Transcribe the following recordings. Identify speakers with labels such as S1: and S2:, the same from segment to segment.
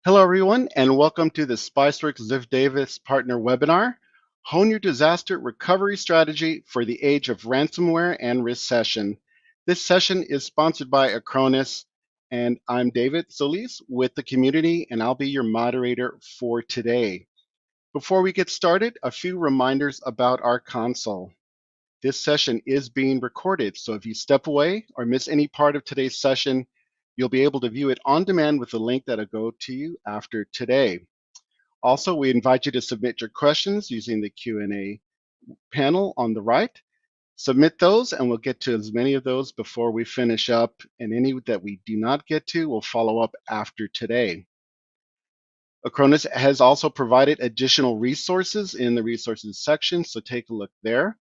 S1: Hello, everyone, and welcome to the Spiceworks Ziff Davis Partner Webinar, Hone Your Disaster Recovery Strategy for the Age of Ransomware and Recession. This session is sponsored by Acronis, and I'm David Solis with the community, and I'll be your moderator for today. Before we get started, a few reminders about our console. This session is being recorded, so if you step away or miss any part of today's session, you'll be able to view it on demand with the link that'll go to you after today. Also, we invite you to submit your questions using the Q&A panel on the right. Submit those and we'll get to as many of those before we finish up, and any that we do not get to, we'll follow up after today. Acronis has also provided additional resources in the resources section, so take a look there.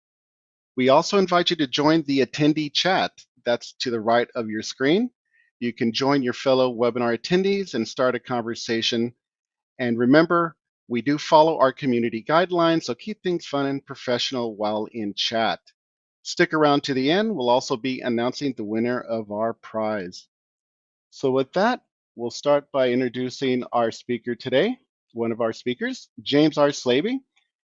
S1: We also invite you to join the attendee chat. That's to the right of your screen. You can join your fellow webinar attendees and start a conversation. And remember, we do follow our community guidelines, so keep things fun and professional while in chat. Stick around to the end. We'll also be announcing the winner of our prize. So with that, we'll start by introducing our speaker today, one of our speakers, James R. Slaby.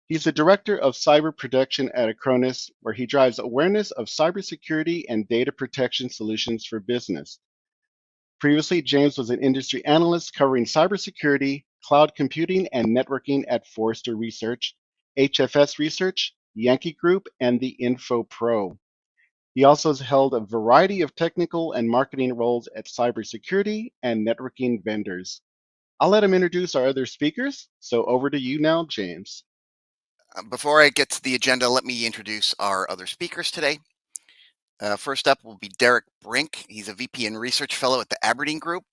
S1: He's the Director of Cyber Protection at Acronis, where he drives awareness of cybersecurity and data protection solutions for business. Previously, James was an industry analyst covering cybersecurity, cloud computing, and networking at Forrester Research, HFS Research, Yankee Group, and the InfoPro. He also has held a variety of technical and marketing roles at cybersecurity and networking vendors. I'll let him introduce our other speakers. So over to you now, James.
S2: Before I get to the agenda, let me introduce our other speakers today. First up will be Derek Brink. He's a VP and Research Fellow at the Aberdeen Group,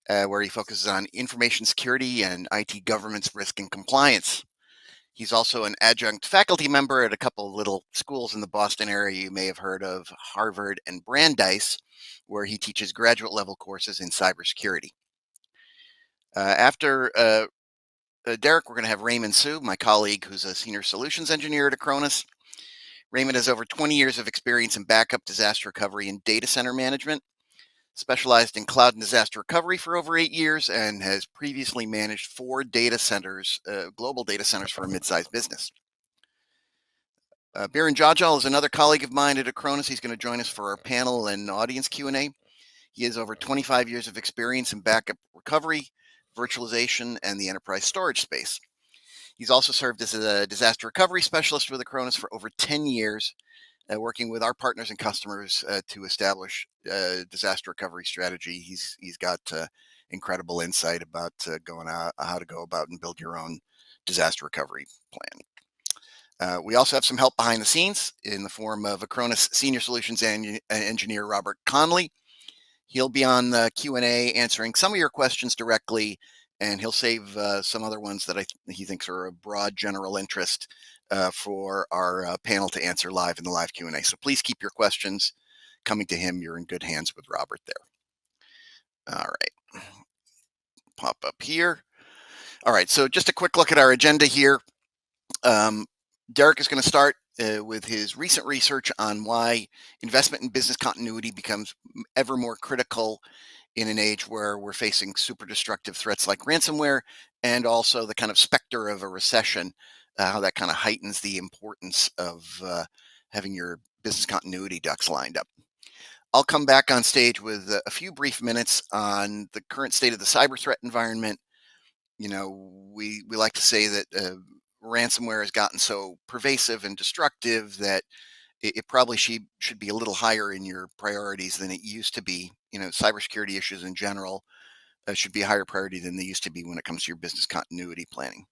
S2: where he focuses on information security and IT governance, risk, and compliance. He's also an adjunct faculty member at a couple of little schools in the Boston area you may have heard of, Harvard and Brandeis, where he teaches graduate level courses in cybersecurity. After Derek, we're going to have Raymond Su, my colleague who's a senior solutions engineer at Acronis. Raymond has over 20 years of experience in backup, disaster recovery, and data center management, specialized in cloud and disaster recovery for over 8 years, and has previously managed 4 data centers, global data centers for a mid-sized business. Biren Jajal is another colleague of mine at Acronis. He's going to join us for our panel and audience Q&A. He has over 25 years of experience in backup recovery, virtualization, and the enterprise storage space. He's also served as a disaster recovery specialist with Acronis for over 10 years, working with our partners and customers to establish disaster recovery strategy. He's got incredible insight about how to go about and build your own disaster recovery plan. We also have some help behind the scenes in the form of Acronis Senior Solutions Engineer Robert Conley. He'll be on the Q&A answering some of your questions directly, and he'll save some other ones that he thinks are of broad general interest for our panel to answer live in the live Q&A. So please keep your questions coming to him. You're in good hands with Robert there. All right. Pop up here. All right. So just a quick look at our agenda here. Derek is going to start with his recent research on why investment in business continuity becomes ever more critical in an age where we're facing super destructive threats like ransomware, and also the kind of specter of a recession, how that kind of heightens the importance of having your business continuity ducks lined up. I'll come back on stage with a few brief minutes on the current state of the cyber threat environment. You know, we like to say that ransomware has gotten so pervasive and destructive that it probably should be a little higher in your priorities than it used to be. You know, cybersecurity issues in general should be a higher priority than they used to be when it comes to your business continuity planning.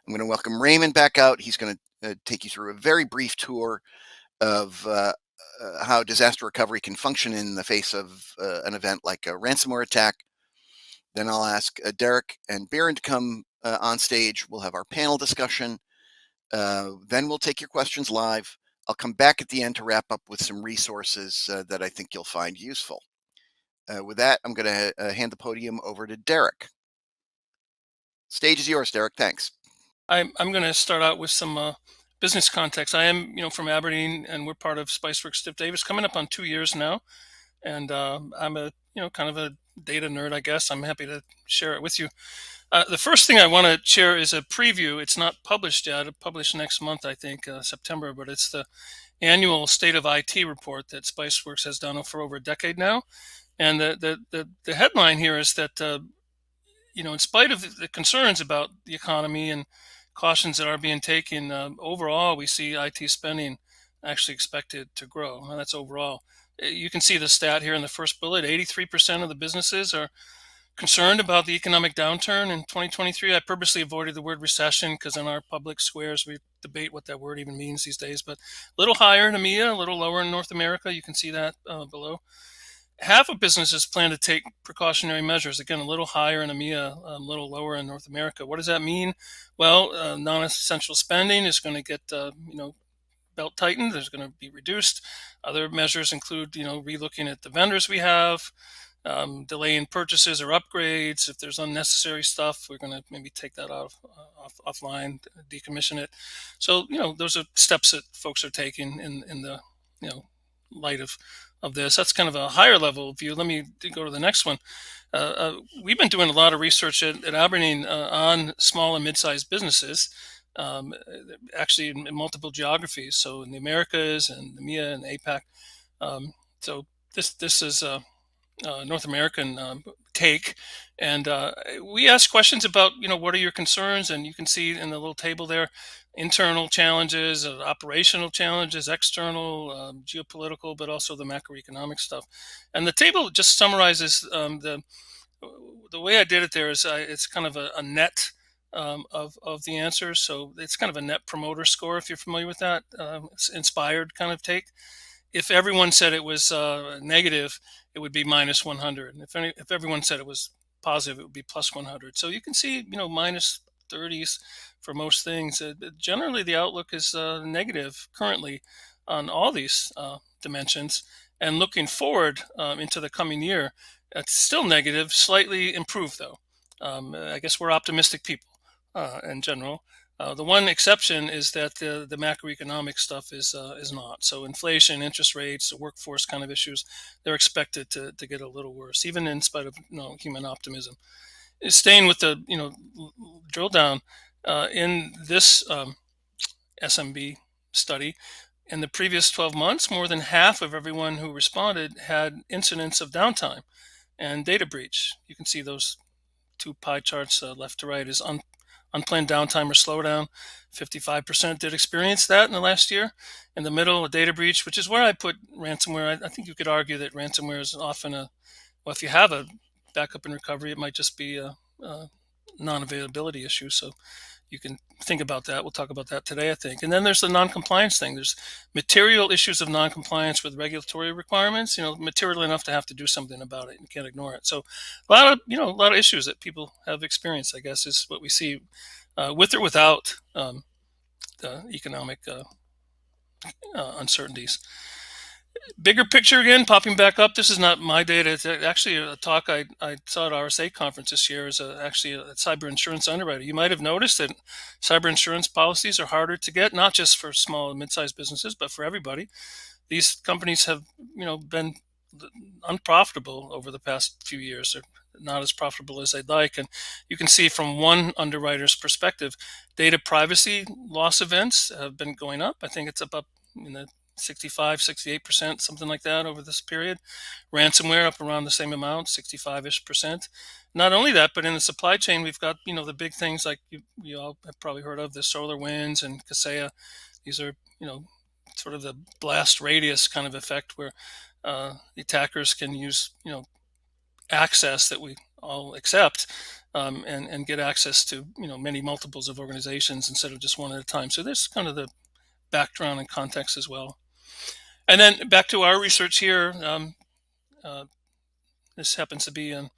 S2: I'm going to welcome Raymond back out. He's going to take you through a very brief tour of how disaster recovery can function in the face of an event like a ransomware attack. Then I'll ask Derek and Biren to come on stage. We'll have our panel discussion. Then we'll take your questions live. I'll come back at the end to wrap up with some resources that I think you'll find useful. With that, I'm going to hand the podium over to Derek. Stage is yours, Derek. Thanks.
S3: I'm going to start out with some business context. I am, from Aberdeen, and we're part of Spiceworks Ziff Davis, coming up on 2 years now. And I'm a, kind of a data nerd, I guess. I'm happy to share it with you. The first thing I want to share is a preview. It's not published yet. It'll publish next month, I think, September, but it's the annual State of IT report that Spiceworks has done for over a decade now. And the headline here is that, in spite of the concerns about the economy and cautions that are being taken, overall, we see IT spending actually expected to grow. And that's overall. You can see the stat here in the first bullet. 83% of the businesses are concerned about the economic downturn in 2023. I purposely avoided the word recession because in our public squares we debate what that word even means these days. But a little higher in EMEA, a little lower in North America. You can see that below. Half of businesses plan to take precautionary measures. Again, a little higher in EMEA, a little lower in North America. What does that mean? Well, non-essential spending is going to get belt tightened. There's going to be reduced. Other measures include relooking at the vendors we have, delaying purchases or upgrades. If there's unnecessary stuff, we're going to maybe take that offline, decommission it. So those are steps that folks are taking in the light of this. That's kind of a higher level view. Let me go to the next one. We've been doing a lot of research at Aberdeen on small and mid-sized businesses, actually in multiple geographies. So in the Americas and EMEA and APAC. So this is North American take, and we ask questions about what are your concerns, and you can see in the little table there internal challenges, operational challenges, external, geopolitical, but also the macroeconomic stuff. And the table just summarizes the way I did it there is it's kind of a net of the answers. So it's kind of a net promoter score, if you're familiar with that. It's inspired kind of take. If everyone said it was negative, it would be minus 100. And if everyone said it was positive, it would be plus 100. So you can see, minus 30s for most things. Generally, the outlook is negative currently on all these dimensions. And looking forward into the coming year, it's still negative, slightly improved though. I guess we're optimistic people in general. The one exception is that the macroeconomic stuff is not. So inflation, interest rates, the workforce kind of issues, they're expected to get a little worse, even in spite of human optimism. Staying with the drill down in this SMB study, in the previous 12 months, more than half of everyone who responded had incidents of downtime and data breach. You can see those two pie charts left to right is unplanned downtime or slowdown. 55% did experience that in the last year. In the middle, a data breach, which is where I put ransomware. I think you could argue that ransomware is often if you have a backup and recovery, it might just be a non-availability issue. So you can think about that. We'll talk about that today, I think. And then there's the non-compliance thing. There's material issues of non-compliance with regulatory requirements, material enough to have to do something about it. You can't ignore it. So a lot of issues that people have experienced, I guess, is what we see with or without the economic uncertainties. Bigger picture again, popping back up. This is not my data. It's actually a talk I saw at RSA conference this year. Is actually a cyber insurance underwriter. You might have noticed that cyber insurance policies are harder to get, not just for small and mid-sized businesses, but for everybody. These companies have, been unprofitable over the past few years. They're not as profitable as they'd like. And you can see from one underwriter's perspective, data privacy loss events have been going up. I think it's up in the 65, 68%, something like that over this period. Ransomware up around the same amount, 65-ish%. Not only that, but in the supply chain, we've got, the big things like you all have probably heard of, the SolarWinds and Kaseya. These are, sort of the blast radius kind of effect where the attackers can use, access that we all accept and get access to, many multiples of organizations instead of just one at a time. So there's kind of the background and context as well. And then back to our research here. This happens to be in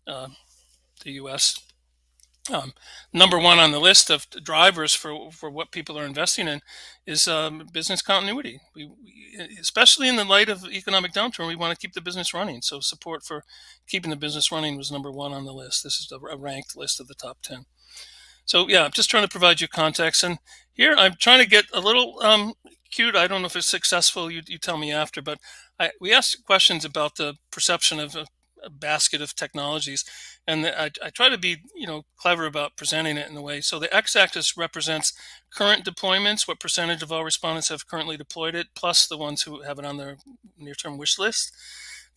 S3: the U.S. Number one on the list of drivers for what people are investing in is business continuity. We, especially in the light of economic downturn, we want to keep the business running. So support for keeping the business running was number one on the list. This is a ranked list of the top 10. So yeah, I'm just trying to provide you context. And here I'm trying to get a little cute. I don't know if it's successful. You tell me after. But we asked questions about the perception of basket of technologies, and I try to be clever about presenting it in a way. So the x-axis represents current deployments, what percentage of all respondents have currently deployed it, plus the ones who have it on their near-term wish list.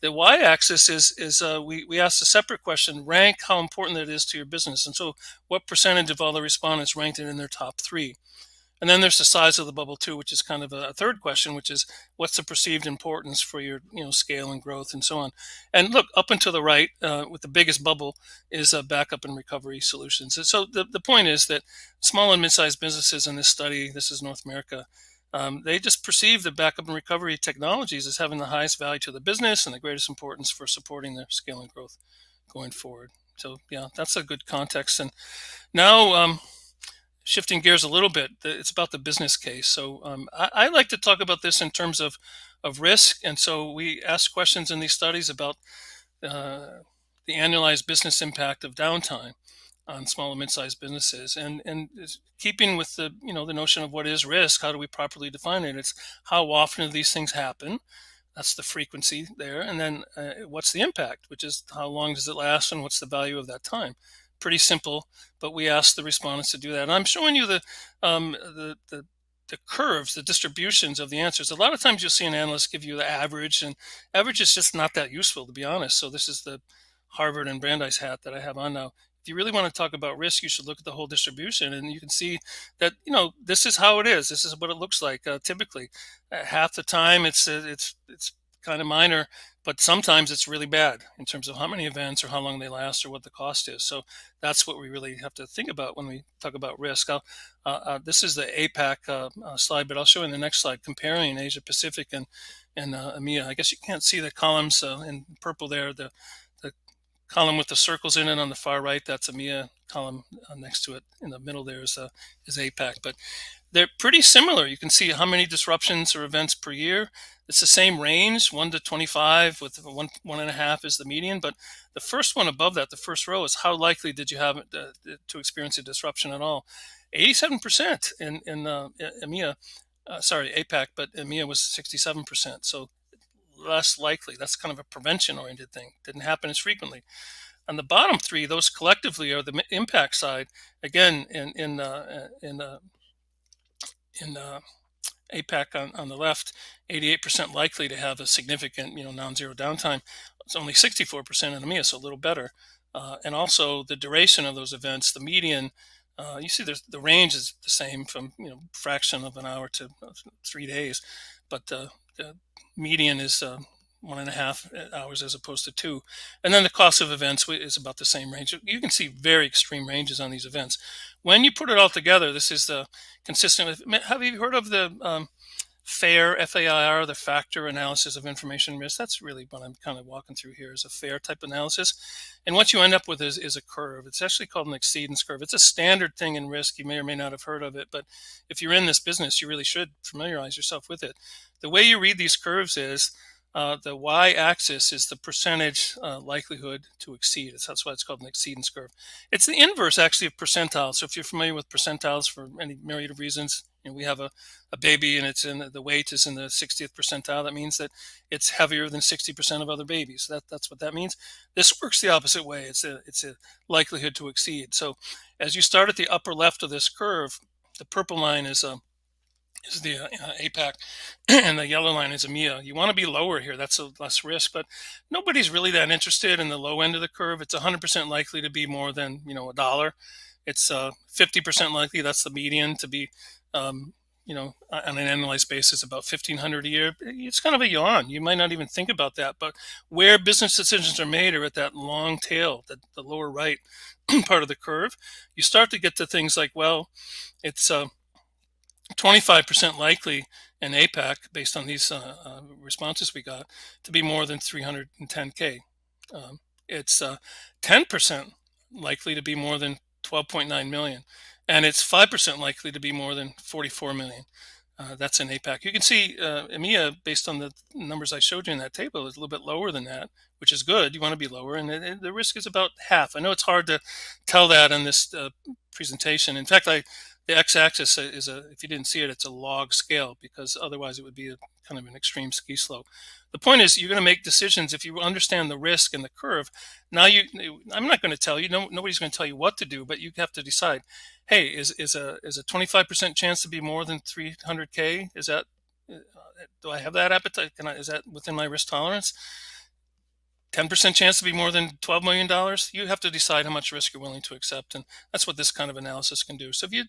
S3: The y-axis is we asked a separate question: rank how important it is to your business, and so what percentage of all the respondents ranked it in their top three. And then there's the size of the bubble too, which is kind of a third question, which is what's the perceived importance for your scale and growth and so on. And look, up and to the right, with the biggest bubble, is backup and recovery solutions. And so the point is that small and mid-sized businesses in this study, this is North America, they just perceive the backup and recovery technologies as having the highest value to the business and the greatest importance for supporting their scale and growth going forward. So yeah, that's a good context. And now, shifting gears a little bit, it's about the business case. So I like to talk about this in terms of risk. And so we ask questions in these studies about the annualized business impact of downtime on small and mid-sized businesses, and keeping with the the notion of what is risk, how do we properly define it? It's how often do these things happen? That's the frequency there. And then what's the impact, which is how long does it last and what's the value of that time? Pretty simple, but we ask the respondents to do that. And I'm showing you the curves, the distributions of the answers. A lot of times you'll see an analyst give you the average, and average is just not that useful, to be honest. So this is the Harvard and Brandeis hat that I have on now. If you really want to talk about risk, you should look at the whole distribution, and you can see that this is how it is. This is what it looks like typically. Half the time it's kind of minor, but sometimes it's really bad in terms of how many events or how long they last or what the cost is. So that's what we really have to think about when we talk about risk. This is the APAC slide, but I'll show in the next slide comparing Asia Pacific and EMEA. I guess you can't see the columns in purple there. The column with the circles in it on the far right, that's EMEA. Column next to it in the middle there is APAC. But they're pretty similar. You can see how many disruptions or events per year. It's the same range, 1 to 25, with 1.5 is the median. But the first one above that, the first row, is how likely did you have to experience a disruption at all? 87% in EMEA, APAC, but EMEA was 67%. So less likely. That's kind of a prevention-oriented thing. Didn't happen as frequently. On the bottom three, those collectively are the impact side. Again, in APAC on the left, 88% likely to have a significant, non-zero downtime. It's only 64% in EMEA, so a little better. And also the duration of those events, the median, you see the range is the same from, fraction of an hour to 3 days, but the median is 1.5 hours as opposed to 2. And then the cost of events is about the same range. You can see very extreme ranges on these events. When you put it all together, this is consistent with, have you heard of the FAIR, F-A-I-R, the factor analysis of information risk? That's really what I'm kind of walking through here, is a FAIR type analysis. And what you end up with is a curve. It's actually called an exceedance curve. It's a standard thing in risk. You may or may not have heard of it, but if you're in this business, you really should familiarize yourself with it. The way you read these curves is the y-axis is the percentage likelihood to exceed. That's why it's called an exceedance curve. It's the inverse, actually, of percentiles. So if you're familiar with percentiles for any myriad of reasons, we have a baby and the weight is in the 60th percentile. That means that it's heavier than 60% of other babies. That's what that means. This works the opposite way. It's a likelihood to exceed. So as you start at the upper left of this curve, the purple line is the APAC, and the yellow line is EMEA. You want to be lower here. That's a less risk, but nobody's really that interested in the low end of the curve. It's 100% likely to be more than $1. It's 50% likely. That's the median to be, on an annualized basis, about $1,500 a year. It's kind of a yawn. You might not even think about that, but where business decisions are made are at that long tail, the lower right part of the curve. You start to get to things like, well, it's 25% likely in APAC, based on these responses we got, to be more than 310K. It's 10% likely to be more than 12.9 million. And it's 5% likely to be more than 44 million. That's in APAC. You can see EMEA, based on the numbers I showed you in that table, is a little bit lower than that, which is good. You want to be lower, and the risk is about half. I know it's hard to tell that in this presentation. In fact, the x-axis is if you didn't see it, it's a log scale, because otherwise it would be a kind of an extreme ski slope. The point is, you're going to make decisions if you understand the risk and the curve. Now, I'm not going to tell you, nobody's going to tell you what to do, but you have to decide, hey, is a 25% chance to be more than 300K? Is that, do I have that appetite? Is that within my risk tolerance? 10% chance to be more than $12 million? You have to decide how much risk you're willing to accept. And that's what this kind of analysis can do. So if you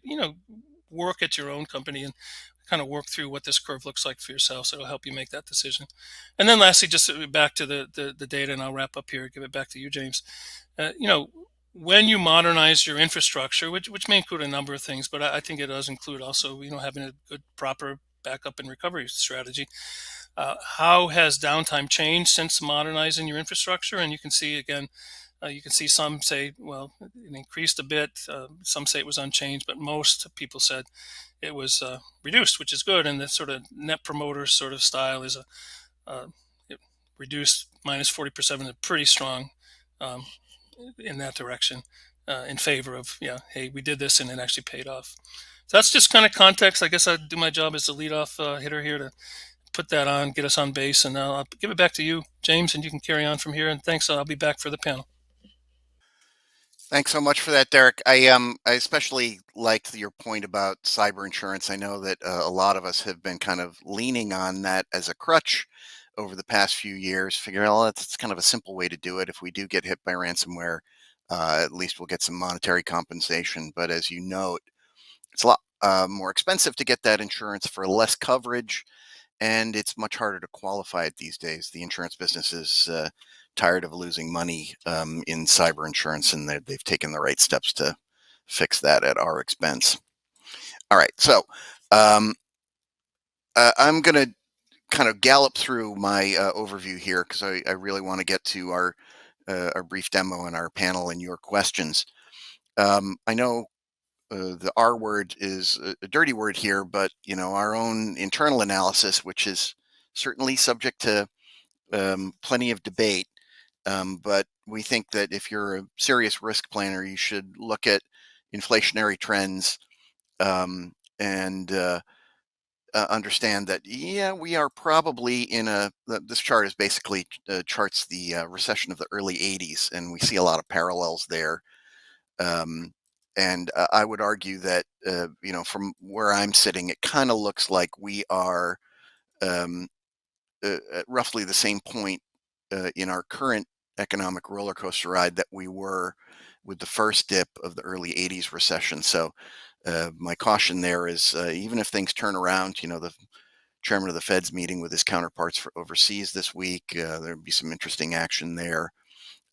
S3: work at your own company and kind of work through what this curve looks like for yourself, so it'll help you make that decision. And then lastly, just back to the data, and I'll wrap up here, give it back to you, James. When you modernize your infrastructure, which may include a number of things, but I think it does include also, having a good, proper backup and recovery strategy. How has downtime changed since modernizing your infrastructure? And you can see, again, some say, well, it increased a bit. Some say it was unchanged, but most people said it was reduced, which is good. And the sort of net promoter sort of style is it reduced minus 40% is pretty strong in that direction, in favor of, hey, we did this and it actually paid off. So that's just kind of context. I guess I'd do my job as the leadoff hitter here to put that on, get us on base, and I'll give it back to you, James, and you can carry on from here. And thanks. I'll be back for the panel.
S2: Thanks so much for that, Derek. I especially liked your point about cyber insurance. I know that a lot of us have been kind of leaning on that as a crutch over the past few years, figuring, well, it's kind of a simple way to do it. If we do get hit by ransomware, at least we'll get some monetary compensation. But as you note, it's a lot more expensive to get that insurance for less coverage, and it's much harder to qualify it these days. The insurance business is tired of losing money in cyber insurance, and they've taken the right steps to fix that at our expense. All right, so I'm going to kind of gallop through my overview here, because I really want to get to our brief demo and our panel and your questions. I know the R word is a dirty word here, but our own internal analysis, which is certainly subject to plenty of debate, but we think that if you're a serious risk planner, you should look at inflationary trends and understand that, we are probably in this chart is basically charts the recession of the early 80s, and we see a lot of parallels there. And I would argue that, from where I'm sitting, it kind of looks like we are at roughly the same point in our current economic roller coaster ride that we were with the first dip of the early 80s recession. So my caution there is, even if things turn around, the chairman of the Fed's meeting with his counterparts for overseas this week, there'll be some interesting action there.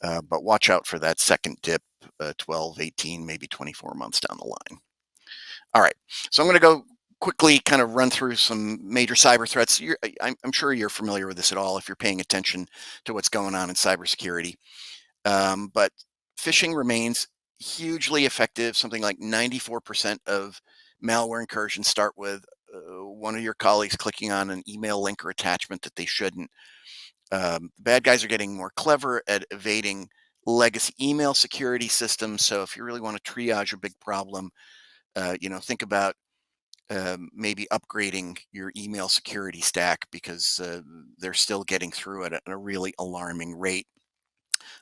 S2: But watch out for that second dip, 12, 18, maybe 24 months down the line. All right, so I'm going to go quickly kind of run through some major cyber threats. I'm sure you're familiar with this at all if you're paying attention to what's going on in cybersecurity. But phishing remains hugely effective. Something like 94% of malware incursions start with one of your colleagues clicking on an email link or attachment that they shouldn't. Bad guys are getting more clever at evading legacy email security systems. So if you really want to triage a big problem, think about maybe upgrading your email security stack, because they're still getting through it at a really alarming rate.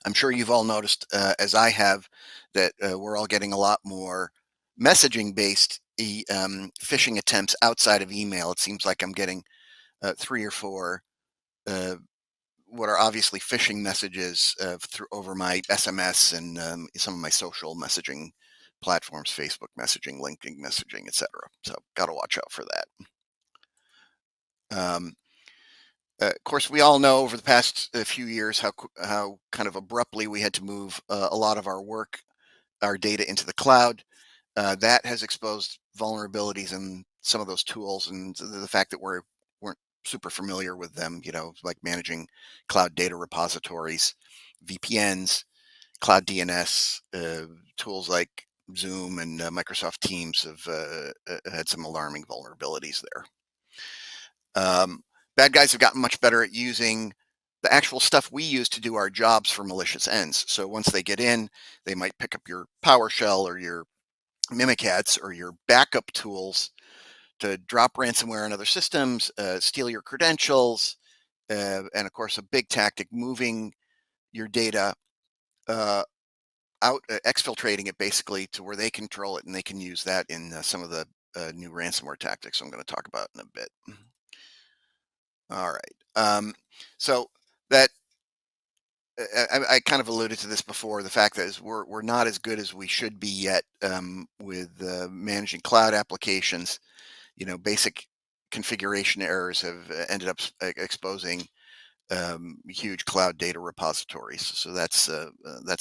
S2: I'm sure you've all noticed, as I have, that we're all getting a lot more messaging-based phishing attempts outside of email. It seems like I'm getting 3 or 4 what are obviously phishing messages over my SMS and some of my social messaging platforms, Facebook messaging, LinkedIn messaging, etc. So got to watch out for that. Of course, we all know over the past few years how kind of abruptly we had to move a lot of our data into the cloud. That has exposed vulnerabilities in some of those tools, and the fact that weren't super familiar with them, like managing cloud data repositories, VPNs, cloud DNS, tools like Zoom and Microsoft Teams have had some alarming vulnerabilities there. Bad guys have gotten much better at using the actual stuff we use to do our jobs for malicious ends. So once they get in, they might pick up your PowerShell or your Mimikatz or your backup tools to drop ransomware on other systems, steal your credentials, and of course, a big tactic, moving your data uh, out, exfiltrating it basically to where they control it and they can use that in some of the new ransomware tactics I'm going to talk about in a bit. All right. So that I kind of alluded to this before. The fact that is we're not as good as we should be yet with managing cloud applications. Basic configuration errors have ended up exposing huge cloud data repositories. So that's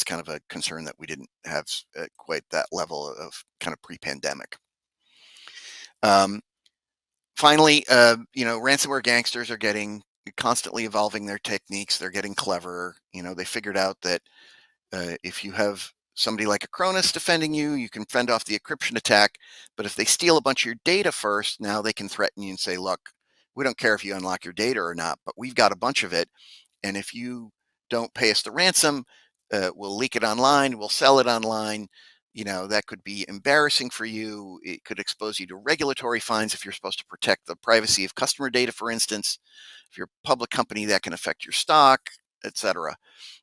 S2: kind of a concern that we didn't have at quite that level of kind of pre-pandemic. Finally, ransomware gangsters are constantly evolving their techniques. They're getting cleverer. They figured out that if you have somebody like Acronis defending you, you can fend off the encryption attack. But if they steal a bunch of your data first, now they can threaten you and say, look, we don't care if you unlock your data or not, but we've got a bunch of it. And if you don't pay us the ransom, we'll leak it online, we'll sell it online. That could be embarrassing for you. It could expose you to regulatory fines if you're supposed to protect the privacy of customer data, for instance. If you're a public company, that can affect your stock, etc.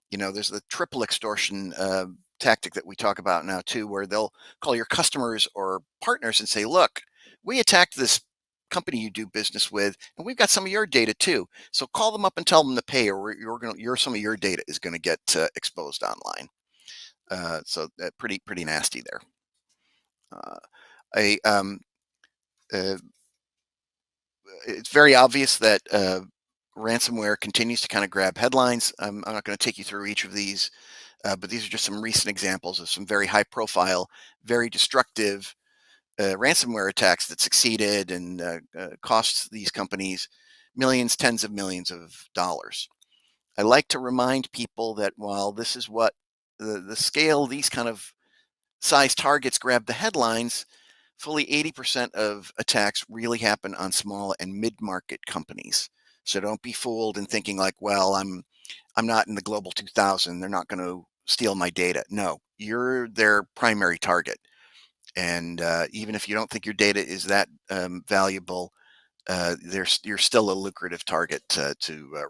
S2: There's the triple extortion tactic that we talk about now too, where they'll call your customers or partners and say, look, we attacked this company you do business with, and we've got some of your data too. So call them up and tell them to pay, or some of your data is going to get exposed online. So pretty nasty there. It's very obvious that ransomware continues to kind of grab headlines. I'm not going to take you through each of these, but these are just some recent examples of some very high profile, very destructive ransomware attacks that succeeded and cost these companies millions, tens of millions of dollars. I like to remind people that while this is what the scale, these kind of size targets grab the headlines, fully 80% of attacks really happen on small and mid-market companies. So don't be fooled in thinking like, well, I'm not in the global 2000. They're not going to steal my data. No, you're their primary target. And even if you don't think your data is that valuable, you're still a lucrative target to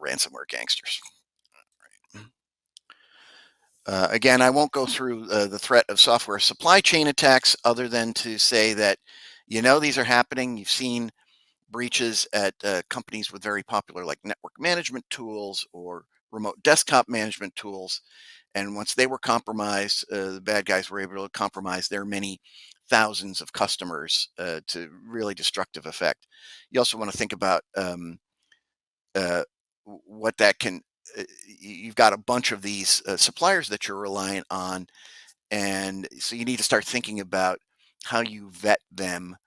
S2: ransomware gangsters. Again, I won't go through the threat of software supply chain attacks other than to say that, these are happening. You've seen breaches at companies with very popular like network management tools or remote desktop management tools. And once they were compromised, the bad guys were able to compromise their many thousands of customers to really destructive effect. You also want to think about what that can. You've got a bunch of these suppliers that you're relying on, and so you need to start thinking about how you vet them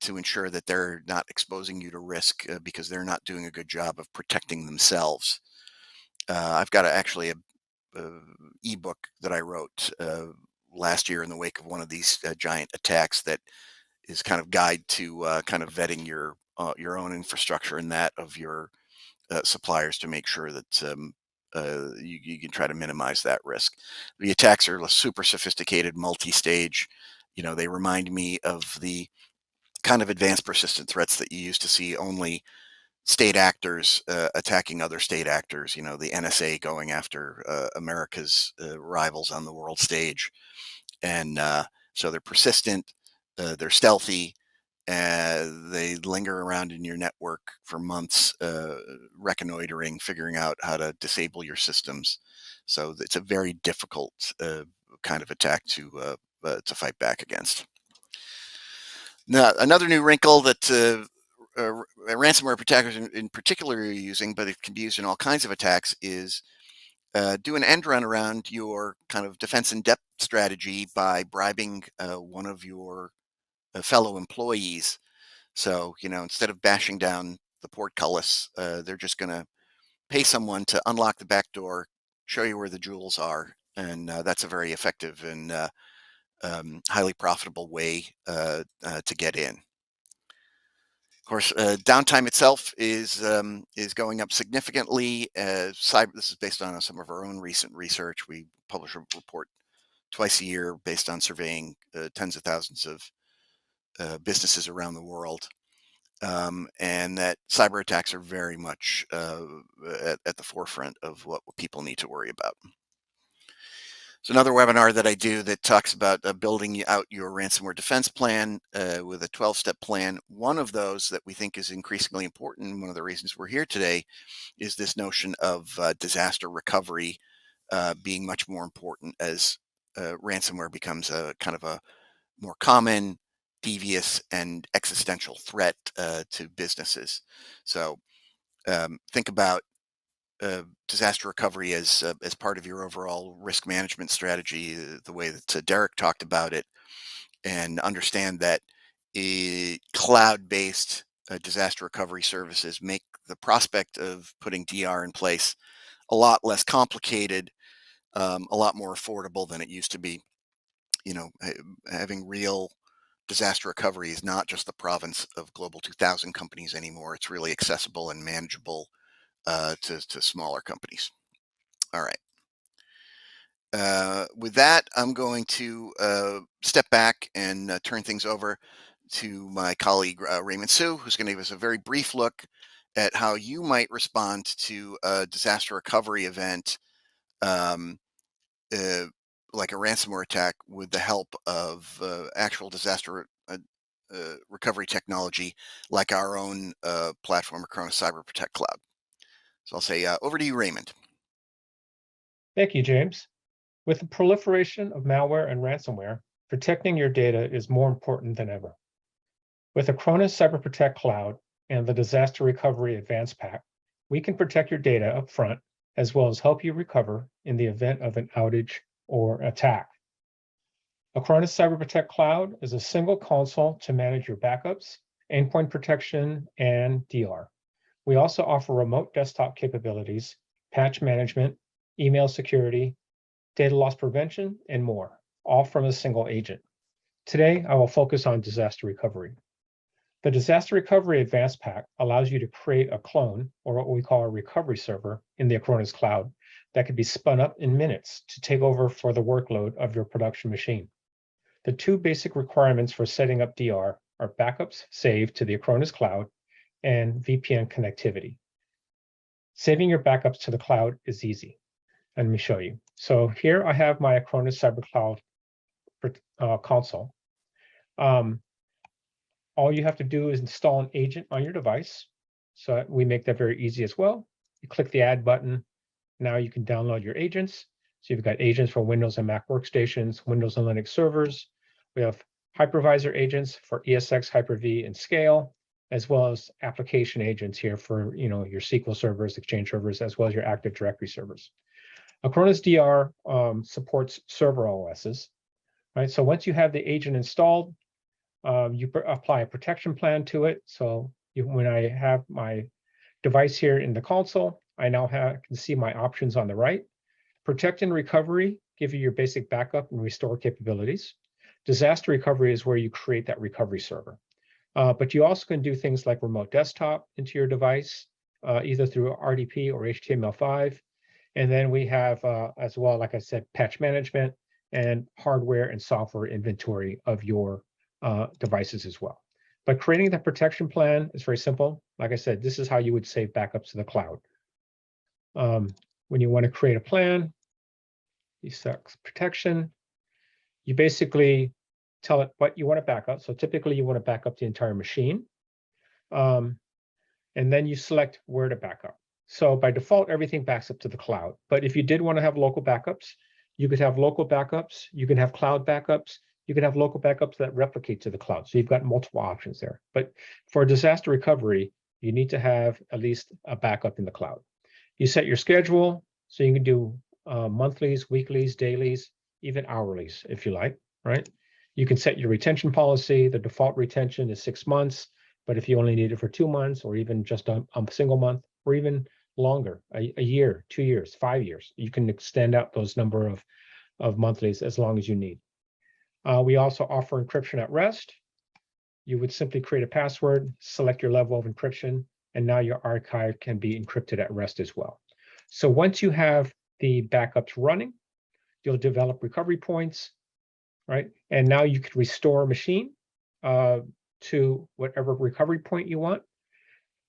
S2: to ensure that they're not exposing you to risk because they're not doing a good job of protecting themselves. I've got actually a ebook that I wrote last year in the wake of one of these giant attacks that is kind of guide to kind of vetting your own infrastructure and that of your suppliers to make sure that you can try to minimize that risk. The attacks are super sophisticated, multi-stage. They remind me of the kind of advanced persistent threats that you used to see only state actors attacking other state actors. The NSA going after America's rivals on the world stage, and so they're persistent, they're stealthy, they linger around in your network for months, reconnoitering, figuring out how to disable your systems. So it's a very difficult kind of attack to fight back against. Now, another new wrinkle that ransomware attackers in particular are using, but it can be used in all kinds of attacks, is do an end run around your kind of defense in depth strategy by bribing one of your fellow employees. So, instead of bashing down the portcullis, they're just going to pay someone to unlock the back door, show you where the jewels are. And that's a very effective and highly profitable way to get in. Of course, downtime itself is going up significantly. This is based on some of our own recent research. We published a report twice a year based on surveying tens of thousands of businesses around the world. And that cyber attacks are very much at the forefront of what people need to worry about. So another webinar that I do that talks about building out your ransomware defense plan with a 12-step plan. One of those that we think is increasingly important, and one of the reasons we're here today, is this notion of disaster recovery being much more important as ransomware becomes a kind of a more common, devious, and existential threat to businesses. So think about disaster recovery as part of your overall risk management strategy, the way that Derek talked about it, and understand that cloud-based disaster recovery services make the prospect of putting DR in place a lot less complicated, a lot more affordable than it used to be. You know, having real disaster recovery is not just the province of Global 2000 companies anymore. It's really accessible and manageable to smaller companies. All right. With that, I'm going to step back and turn things over to my colleague, Raymond Sue, who's going to give us a very brief look at how you might respond to a disaster recovery event like a ransomware attack with the help of actual disaster recovery technology like our own platform, Acronis Cyber Protect Cloud. So I'll say over to you, Raymond.
S4: Thank you, James. With the proliferation of malware and ransomware, protecting your data is more important than ever. With Acronis Cyber Protect Cloud and the Disaster Recovery Advanced Pack, we can protect your data up front, as well as help you recover in the event of an outage or attack. Acronis Cyber Protect Cloud is a single console to manage your backups, endpoint protection, and DR. We also offer remote desktop capabilities, patch management, email security, data loss prevention, and more, all from a single agent. Today, I will focus on disaster recovery. The Disaster Recovery Advanced Pack allows you to create a clone, or what we call a recovery server, in the Acronis Cloud that can be spun up in minutes to take over for the workload of your production machine. The two basic requirements for setting up DR are backups saved to the Acronis Cloud and VPN connectivity. Saving your backups to the cloud is easy. Let me show you. So here I have my Acronis Cyber Cloud console. All you have to do is install an agent on your device. So we make that very easy as well. You click the add button. Now you can download your agents. So you've got agents for Windows and Mac workstations, Windows and Linux servers. We have hypervisor agents for ESX, Hyper-V, and Scale, as well as application agents here for your SQL servers, Exchange servers, as well as your Active Directory servers. Acronis DR supports server OSs, right? So once you have the agent installed, you apply a protection plan to it. So when I have my device here in the console, I now can see my options on the right. Protect and recovery give you your basic backup and restore capabilities. Disaster recovery is where you create that recovery server. But you also can do things like remote desktop into your device, either through RDP or HTML5. And then we have, as well, like I said, patch management and hardware and software inventory of your devices as well. But creating the protection plan is very simple. Like I said, this is how you would save backups to the cloud. When you want to create a plan, you select protection. You basically tell it what you want to back up. So typically you want to back up the entire machine. And then you select where to back up. So by default, everything backs up to the cloud. But if you did want to have local backups, you could have local backups. You can have cloud backups. You can have local backups that replicate to the cloud. So you've got multiple options there. But for disaster recovery, you need to have at least a backup in the cloud. You set your schedule, so you can do monthlies, weeklies, dailies, even hourlies, if you like, right? You can set your retention policy. The default retention is 6 months, but if you only need it for 2 months, or even just a single month, or even longer, a year, 2 years, 5 years, you can extend out those number of monthlies as long as you need. We also offer encryption at rest. You would simply create a password, select your level of encryption, and now your archive can be encrypted at rest as well. So once you have the backups running, you'll develop recovery points, right? And now you can restore a machine to whatever recovery point you want.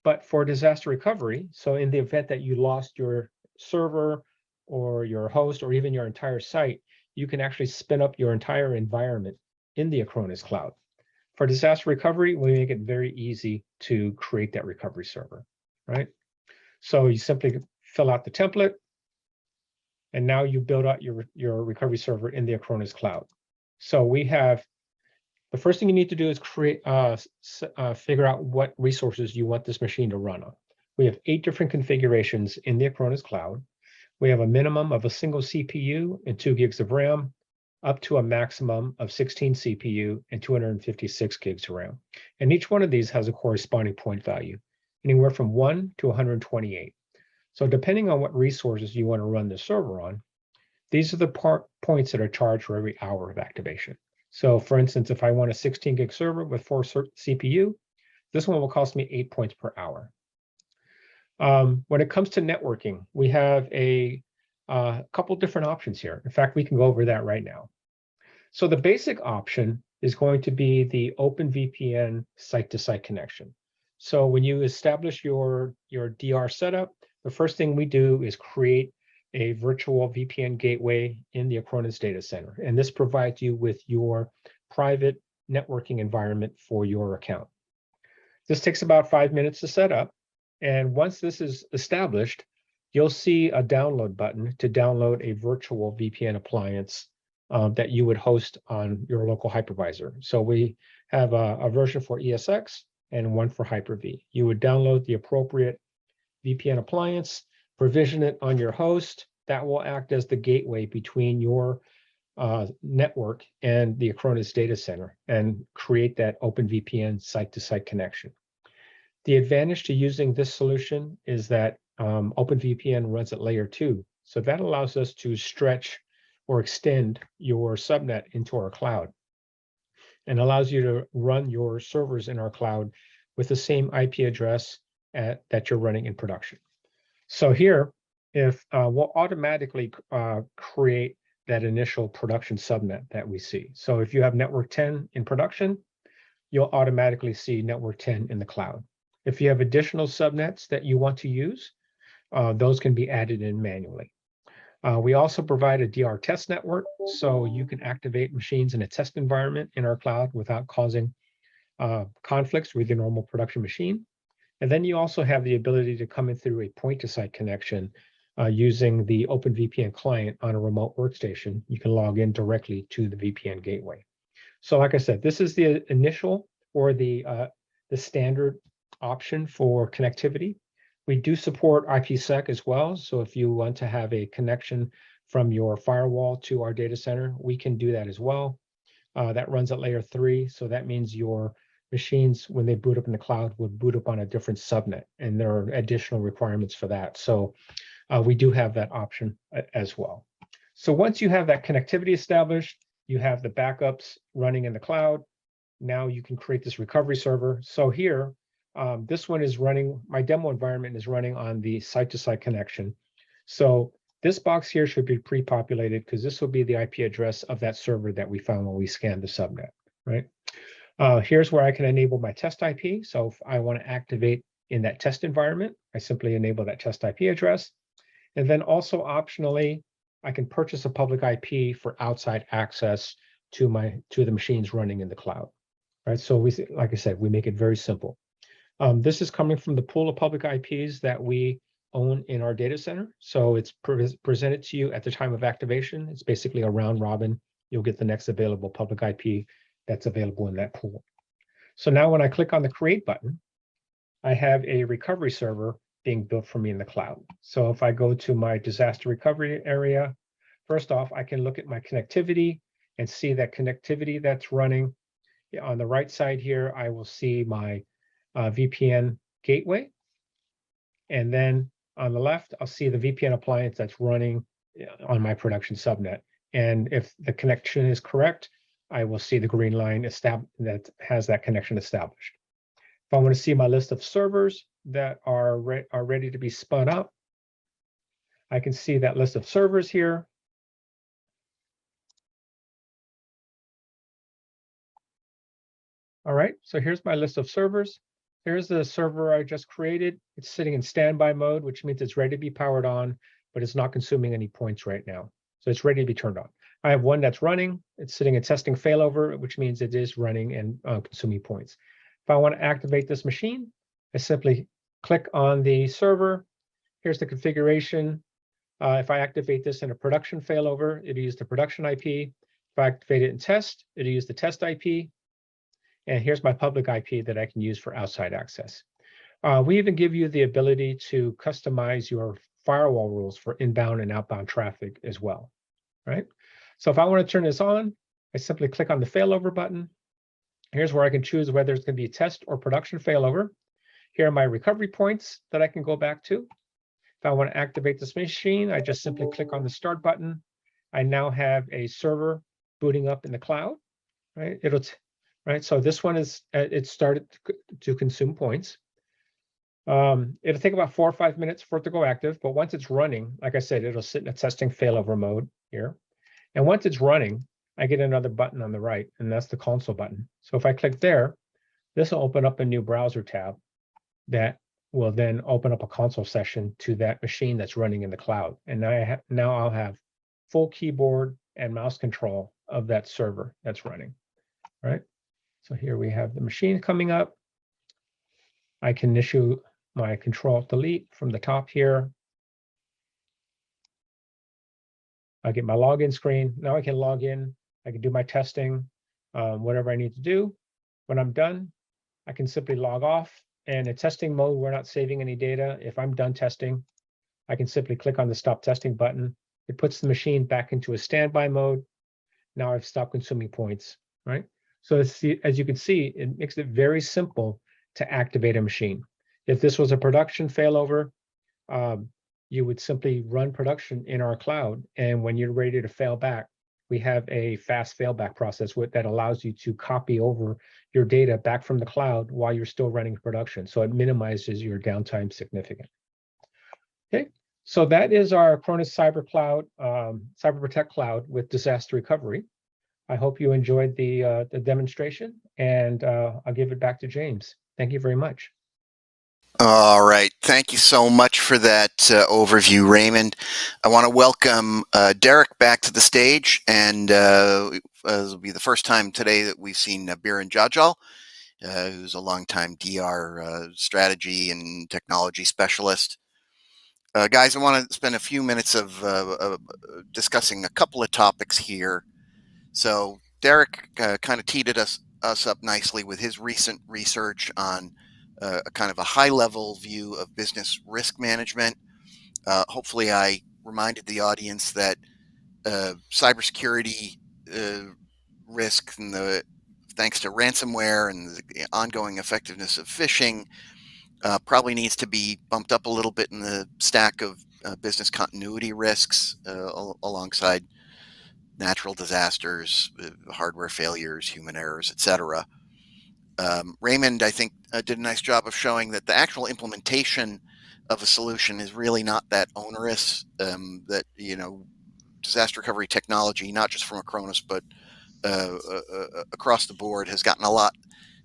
S4: But for disaster recovery, so in the event that you lost your server or your host or even your entire site, you can actually spin up your entire environment in the Acronis cloud. For disaster recovery, we make it very easy to create that recovery server, right? So you simply fill out the template, and now you build out your recovery server in the Acronis cloud. So we have, the first thing you need to do is figure out what resources you want this machine to run on. We have 8 different configurations in the Acronis cloud. We have a minimum of a single CPU and 2 gigs of RAM, up to a maximum of 16 CPU and 256 gigs of RAM. And each one of these has a corresponding point value, anywhere from 1 to 128. So depending on what resources you want to run the server on, these are the points that are charged for every hour of activation. So for instance, if I want a 16 gig server with 4 CPU, this one will cost me 8 points per hour. When it comes to networking, we have a couple different options here. In fact, we can go over that right now. So the basic option is going to be the OpenVPN site-to-site connection. So when you establish your DR setup, the first thing we do is create a virtual VPN gateway in the Acronis data center. And this provides you with your private networking environment for your account. This takes about 5 minutes to set up. And once this is established, you'll see a download button to download a virtual VPN appliance that you would host on your local hypervisor. So we have a version for ESX and one for Hyper-V. You would download the appropriate VPN appliance, provision it on your host. That will act as the gateway between your network and the Acronis data center and create that OpenVPN site-to-site connection. The advantage to using this solution is that OpenVPN runs at layer 2. So that allows us to stretch or extend your subnet into our cloud and allows you to run your servers in our cloud with the same IP address that you're running in production. So here, if we'll automatically create that initial production subnet that we see. So if you have network 10 in production, you'll automatically see network 10 in the cloud. If you have additional subnets that you want to use, those can be added in manually. We also provide a DR test network, so you can activate machines in a test environment in our cloud without causing conflicts with your normal production machine. And then you also have the ability to come in through a point-to-site connection using the OpenVPN client on a remote workstation. You can log in directly to the VPN gateway. So like I said, this is the initial or the standard option for connectivity. We do support IPsec as well. So if you want to have a connection from your firewall to our data center, we can do that as well. That runs at layer 3. So that means your machines, when they boot up in the cloud, would boot up on a different subnet. And there are additional requirements for that. So we do have that option as well. So once you have that connectivity established, you have the backups running in the cloud. Now you can create this recovery server. So here, this one is running, my demo environment is running on the site-to-site connection. So this box here should be pre-populated because this will be the IP address of that server that we found when we scanned the subnet, right? Here's where I can enable my test IP. So if I want to activate in that test environment, I simply enable that test IP address. And then also optionally, I can purchase a public IP for outside access to the machines running in the cloud, right? So we, like I said, we make it very simple. This is coming from the pool of public IPs that we own in our data center. So it's presented to you at the time of activation. It's basically a round robin. You'll get the next available public IP that's available in that pool. So now when I click on the create button, I have a recovery server being built for me in the cloud. So if I go to my disaster recovery area, first off, I can look at my connectivity and see that connectivity that's running. On the right side here, I will see my VPN gateway. And then on the left, I'll see the VPN appliance that's running on my production subnet. And if the connection is correct, I will see the green line that has that connection established. If I want to see my list of servers that are ready to be spun up, I can see that list of servers here. All right, so here's my list of servers. Here's the server I just created. It's sitting in standby mode, which means it's ready to be powered on, but it's not consuming any points right now. So it's ready to be turned on. I have one that's running. It's sitting in testing failover, which means it is running and consuming points. If I want to activate this machine, I simply click on the server. Here's the configuration. If I activate this in a production failover, it'll use the production IP. If I activate it in test, it'll use the test IP. And here's my public IP that I can use for outside access. We even give you the ability to customize your firewall rules for inbound and outbound traffic as well, right? So if I want to turn this on, I simply click on the failover button. Here's where I can choose whether it's going to be a test or production failover. Here are my recovery points that I can go back to. If I want to activate this machine, I just simply click on the start button. I now have a server booting up in the cloud, right? Right, so this one is, it started to consume points. It'll take about 4 or 5 minutes for it to go active, but once it's running, like I said, it'll sit in a testing failover mode here. And once it's running, I get another button on the right, and that's the console button. So if I click there, this will open up a new browser tab that will then open up a console session to that machine that's running in the cloud. And now I'll have full keyboard and mouse control of that server that's running, right? So here we have the machine coming up. I can issue my Control-Delete from the top here. I get my login screen. Now I can log in. I can do my testing, whatever I need to do. When I'm done, I can simply log off. And in testing mode, we're not saving any data. If I'm done testing, I can simply click on the Stop Testing button. It puts the machine back into a standby mode. Now I've stopped consuming points, right? So as you can see, it makes it very simple to activate a machine. If this was a production failover, you would simply run production in our cloud. And when you're ready to fail back, we have a fast failback process that allows you to copy over your data back from the cloud while you're still running production. So it minimizes your downtime significantly. Okay, so that is our Acronis Cyber Cloud, Cyber Protect Cloud with disaster recovery. I hope you enjoyed the demonstration, and I'll give it back to James. Thank you very much.
S2: All right. Thank you so much for that overview, Raymond. I want to welcome Derek back to the stage, and it'll be the first time today that we've seen Biren Jajal, who's a longtime DR strategy and technology specialist. Guys, I want to spend a few minutes of discussing a couple of topics here. So Derek kind of teed us up nicely with his recent research on a kind of a high-level view of business risk management. Hopefully, I reminded the audience that cybersecurity risk, and thanks to ransomware and the ongoing effectiveness of phishing, probably needs to be bumped up a little bit in the stack of business continuity risks alongside natural disasters, hardware failures, human errors, etc. Raymond, I think, did a nice job of showing that the actual implementation of a solution is really not that onerous. That disaster recovery technology, not just from Acronis, but across the board, has gotten a lot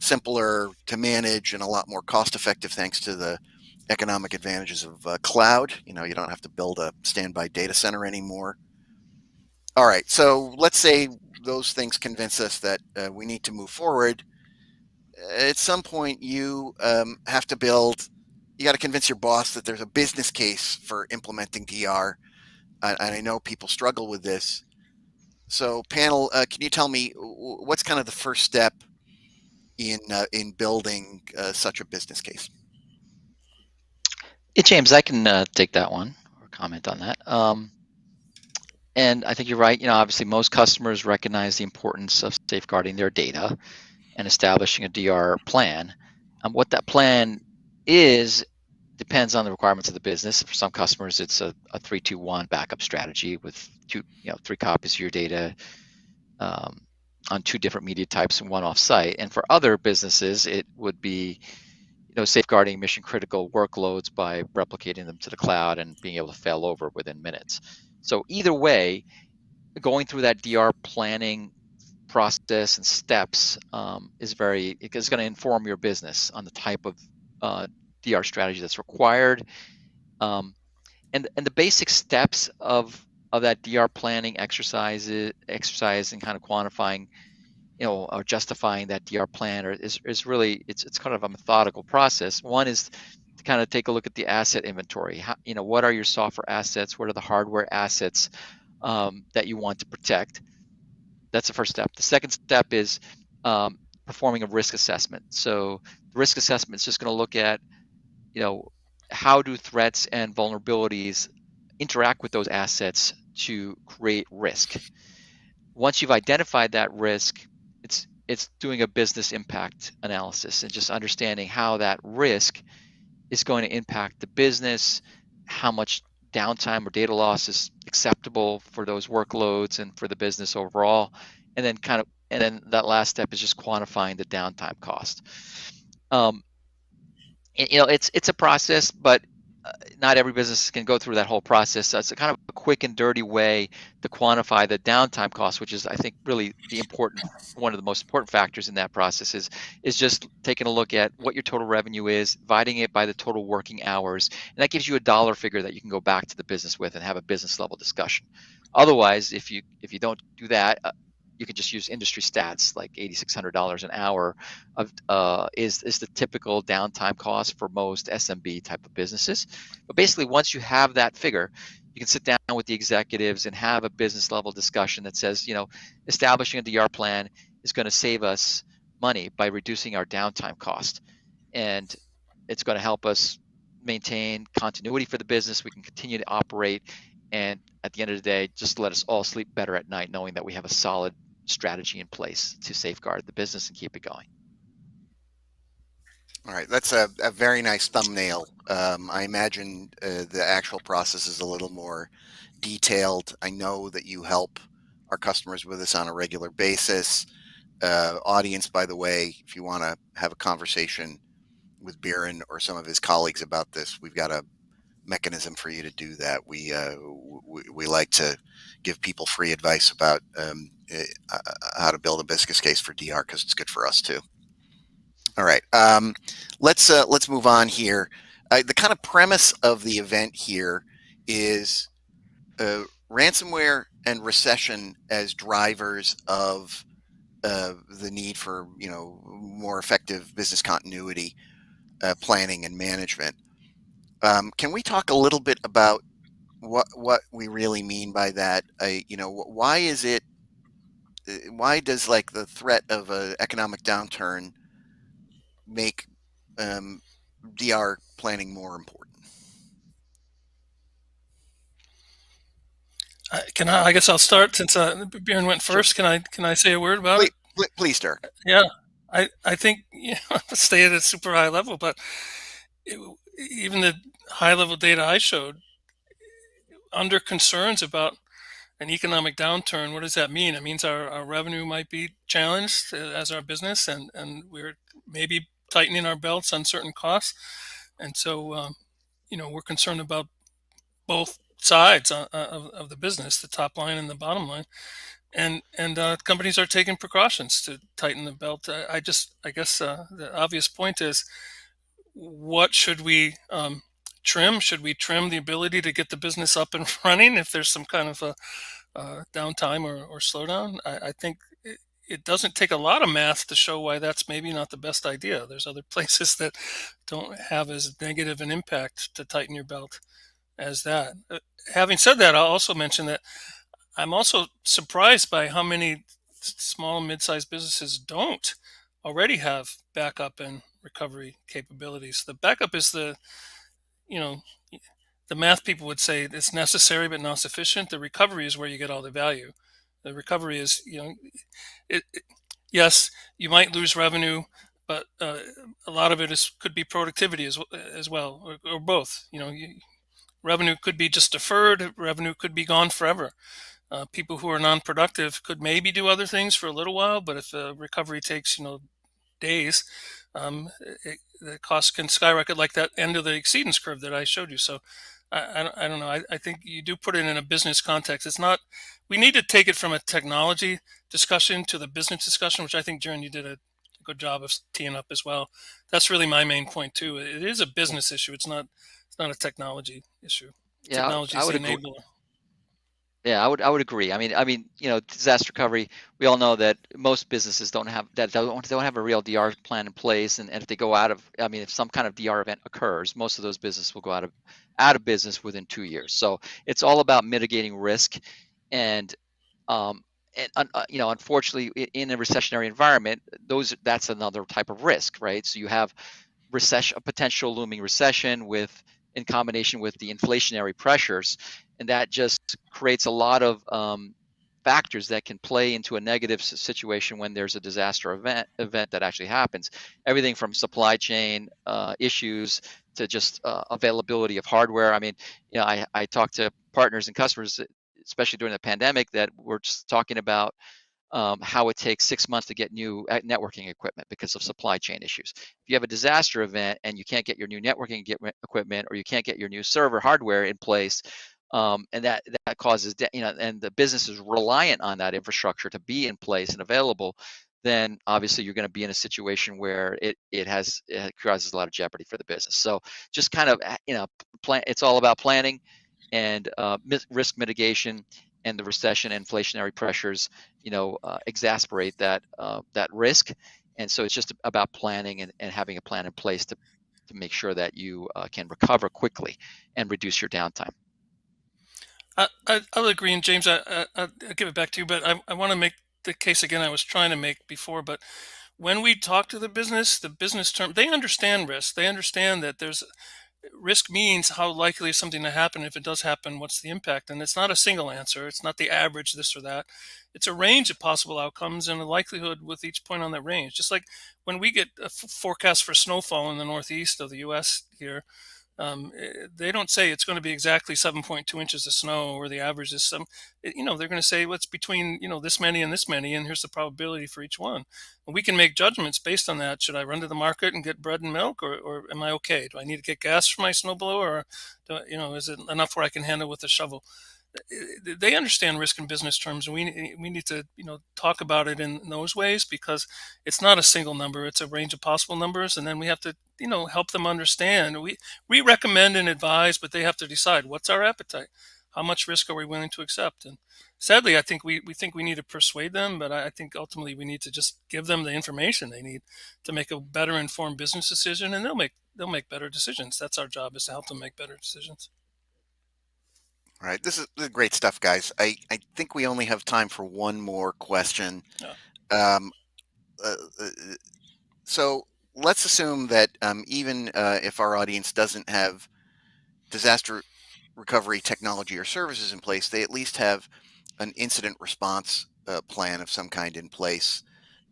S2: simpler to manage and a lot more cost-effective thanks to the economic advantages of cloud. You don't have to build a standby data center anymore. All right, so let's say those things convince us that we need to move forward. At some point, you have to you got to convince your boss that there's a business case for implementing DR. And I know people struggle with this. So panel, can you tell me what's kind of the first step in building such a business case?
S5: Yeah, James, I can take that one or comment on that. And I think you're right. Obviously, most customers recognize the importance of safeguarding their data and establishing a DR plan. What that plan is depends on the requirements of the business. For some customers, it's a 3-2-1 backup strategy with 3 copies of your data on 2 different media types and 1 off-site. And for other businesses, it would be safeguarding mission critical workloads by replicating them to the cloud and being able to fail over within minutes. So either way, going through that DR planning process and steps is going to inform your business on the type of DR strategy that's required. And the basic steps of that DR planning exercise and kind of quantifying, or justifying that DR plan is really, it's kind of a methodical process. One is to kind of take a look at the asset inventory. What are your software assets? What are the hardware assets that you want to protect? That's the first step. The second step is performing a risk assessment. So the risk assessment is just going to look at, how do threats and vulnerabilities interact with those assets to create risk. Once you've identified that risk, it's doing a business impact analysis and just understanding how that risk is going to impact the business, how much downtime or data loss is acceptable for those workloads and for the business overall. And then that last step is just quantifying the downtime cost. It's a process, but not every business can go through that whole process. So it's a kind of a quick and dirty way to quantify the downtime cost, which is, I think, really one of the most important factors in that process is just taking a look at what your total revenue is, dividing it by the total working hours, and that gives you a dollar figure that you can go back to the business with and have a business level discussion. Otherwise, if you don't do that, you can just use industry stats, like $8,600 an hour is the typical downtime cost for most SMB type of businesses. But basically, once you have that figure, you can sit down with the executives and have a business level discussion that says, establishing a DR plan is going to save us money by reducing our downtime cost, and it's going to help us maintain continuity for the business. We can continue to operate, and at the end of the day, just let us all sleep better at night, knowing that we have a solid strategy in place to safeguard the business and keep it going.
S2: All right, that's a very nice thumbnail. I imagine the actual process is a little more detailed. I know that you help our customers with this on a regular basis. Audience, by the way, if you want to have a conversation with Biren or some of his colleagues about this, we've got a mechanism for you to do that. We like to give people free advice about how to build a business case for DR, because it's good for us too. All right, let's move on here. The kind of premise of the event here is ransomware and recession as drivers of the need for more effective business continuity planning and management. Can we talk a little bit about what we really mean by that? Why is it? Why does the threat of an economic downturn make DR planning more important?
S3: I guess I'll start since Bjorn went first.
S2: Sure.
S3: Can I say a word about it?
S2: Please, Dirk.
S3: Yeah, I think stay at a super high level, but even the high level data I showed, under concerns about an economic downturn, what does that mean? It means our revenue might be challenged as our business, and we're maybe tightening our belts on certain costs. And so, we're concerned about both sides of the business, the top line and the bottom line. And companies are taking precautions to tighten the belt. I guess the obvious point is, what should we trim? Should we trim the ability to get the business up and running if there's some kind of a downtime or slowdown? I think it doesn't take a lot of math to show why that's maybe not the best idea. There's other places that don't have as negative an impact to tighten your belt as that. Having said that, I'll also mention that I'm also surprised by how many small and mid-sized businesses don't already have backup and recovery capabilities. The backup is the math people would say it's necessary but not sufficient. The recovery is where you get all the value. The recovery is, yes, you might lose revenue, but a lot of it could be productivity as well, or both. Revenue could be just deferred. Revenue could be gone forever. People who are non-productive could maybe do other things for a little while, but if the recovery takes days, the cost can skyrocket, like that end of the exceedance curve that I showed you. So I don't know. I think you do put it in a business context. It's not we need to take it from a technology discussion to the business discussion, which I think, Jaren, you did a good job of teeing up as well. That's really my main point too. It is a business issue. It's not a technology issue.
S5: Yeah,
S3: Technology
S5: I
S3: is the
S5: would agree.
S3: enabler.
S5: Yeah, I would agree. Disaster recovery. We all know that most businesses don't have a real DR plan in place, and if they go out of, if some kind of DR event occurs, most of those businesses will go out of business within 2 years. So it's all about mitigating risk, and um, unfortunately, in a recessionary environment, that's another type of risk, right? So you have a potential looming recession in combination with the inflationary pressures, and that just creates a lot of factors that can play into a negative situation when there's a disaster event that actually happens. Everything from supply chain issues to just availability of hardware. I talk to partners and customers, especially during the pandemic, that were just talking about how it takes 6 months to get new networking equipment because of supply chain issues. If you have a disaster event and you can't get your new networking equipment, or you can't get your new server hardware in place, and that causes, and the business is reliant on that infrastructure to be in place and available, then obviously you're going to be in a situation where it causes a lot of jeopardy for the business. So just kind of, plan. It's all about planning and risk mitigation, and the recession and inflationary pressures, exasperate that risk. And so it's just about planning and having a plan in place to make sure that you can recover quickly and reduce your downtime.
S3: I'll agree, and James, I'll give it back to you, but I want to make the case again I was trying to make before. But when we talk to the business term, they understand risk. They understand that there's risk means how likely is something to happen. If it does happen, what's the impact? And it's not a single answer. It's not the average this or that. It's a range of possible outcomes and a likelihood with each point on that range. Just like when we get a forecast for snowfall in the northeast of the U.S. here, they don't say it's going to be exactly 7.2 inches of snow, or the average is they're going to say what's between, this many and this many, and here's the probability for each one. And we can make judgments based on that. Should I run to the market and get bread and milk, or am I okay? Do I need to get gas for my snowblower, or is it enough where I can handle with a shovel? They understand risk in business terms, and we need to talk about it in those ways, because it's not a single number, it's a range of possible numbers, and then we have to help them understand. We recommend and advise, but they have to decide what's our appetite, how much risk are we willing to accept. And sadly, I think we think we need to persuade them, but I think ultimately we need to just give them the information they need to make a better informed business decision, and they'll make better decisions. That's our job, is to help them make better decisions.
S2: All right, this is great stuff, guys. I think we only have time for one more question.
S3: Yeah.
S2: So let's assume that even if our audience doesn't have disaster recovery technology or services in place, they at least have an incident response plan of some kind in place